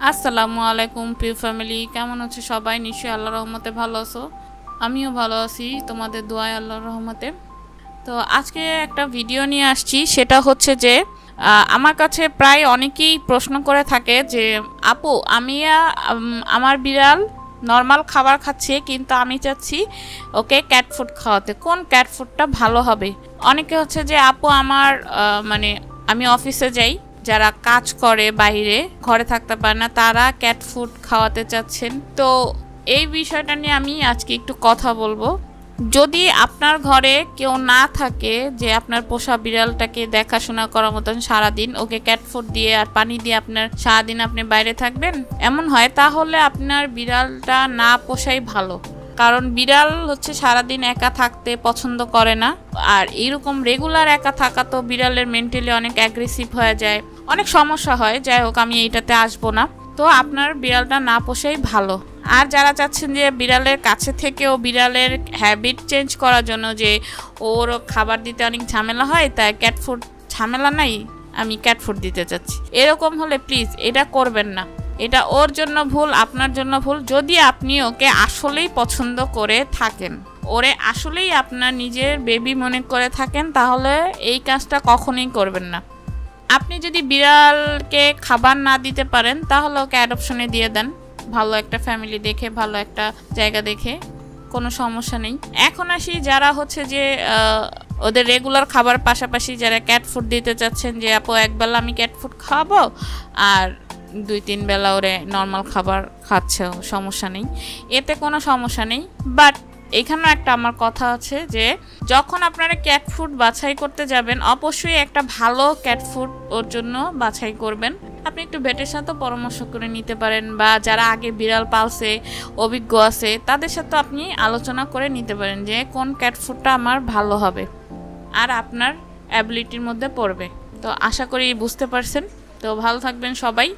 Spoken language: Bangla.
আসসালামু আলাইকুম প্রিয় ফ্যামিলি, কেমন আছো সবাই? নিশ্চয়ই আল্লাহর রহমতে ভালো আছো। আমিও ভালো আছি তোমাদের দোয়ায়, আল্লাহর রহমতে। তো আজকে একটা ভিডিও নিয়ে আসছি, সেটা হচ্ছে যে আমার কাছে প্রায় অনেকেই প্রশ্ন করে থাকে যে আপু, আমি আমার বিড়াল নর্মাল খাবার খাচ্ছে, কিন্তু আমি চাচ্ছি ওকে ক্যাট ফুড খাওয়াতে, কোন ক্যাট ফুডটা ভালো হবে? অনেকে হচ্ছে যে আপু আমার মানে আমি অফিসে যাই, যারা কাজ করে বাইরে ঘরে থাকতে পারে না, তারা ক্যাট ফুড খাওয়াতে চাচ্ছেন। তো এই বিষয়টা নিয়ে আমি আজকে একটু কথা বলবো। যদি আপনার ঘরে কেউ না থাকে যে আপনার পোষা বিড়ালটাকে দেখাশোনা করার মতন, সারাদিন ওকে ক্যাট ফুড দিয়ে আর পানি দিয়ে আপনার সারাদিন আপনি বাইরে থাকবেন এমন হয়, তাহলে আপনার বিড়ালটা না পোষাই ভালো। কারণ বিড়াল হচ্ছে সারাদিন একা থাকতে পছন্দ করে না, আর এইরকম রেগুলার একা থাকা তো বিড়ালের মেন্টালি অনেক অ্যাগ্রেসিভ হয়ে যায়, অনেক সমস্যা হয়। যাই হোক, আমি এইটাতে আসবো না। তো আপনার বিড়ালটা না পোষাই ভালো। আর যারা চাচ্ছেন যে বিড়ালের কাছে থেকেও বিড়ালের হ্যাবিট চেঞ্জ করার জন্য, যে ওর খাবার দিতে অনেক ঝামেলা হয়, তাই ক্যাট ফুড ঝামেলা নাই, আমি ক্যাট ফুড দিতে চাচ্ছি, এরকম হলে প্লিজ এটা করবেন না। এটা ওর জন্য ভুল, আপনার জন্য ভুল। যদি আপনি ওকে আসলেই পছন্দ করে থাকেন, ওরে আসলেই আপনার নিজের বেবি মনে করে থাকেন, তাহলে এই কাজটা কখনোই করবেন না। আপনি যদি বিড়ালকে খাবার না দিতে পারেন, তাহলে ওকে অ্যাডপশনে দিয়ে দেন, ভালো একটা ফ্যামিলি দেখে, ভালো একটা জায়গা দেখে, কোনো সমস্যা নেই। এখন আসি যারা হচ্ছে যে ওদের রেগুলার খাবার পাশাপাশি যারা ক্যাট ফুড দিতে চাচ্ছেন, যে আপু একবেলা আমি ক্যাট ফুড খাওয়াবো আর 2-3 বেলা ওরে নর্মাল খাবার খাচ্ছে, সমস্যা নেই, এতে কোনো সমস্যা নেই। বাট এখানেও একটা আমার কথা আছে যে যখন আপনারা ক্যাট ফুড বাছাই করতে যাবেন, অবশ্যই একটা ভালো ক্যাট ফুড ওর জন্য বাছাই করবেন। আপনি একটু ভেটের সাথে পরামর্শ করে নিতে পারেন, বা যারা আগে বিড়াল পালছে, অভিজ্ঞ আছে, তাদের সাথে আপনি আলোচনা করে নিতে পারেন যে কোন ক্যাট ফুডটা আমার ভালো হবে আর আপনার অ্যাবিলিটির মধ্যে পড়বে। তো আশা করি বুঝতে পারছেন। তো ভালো থাকবেন সবাই।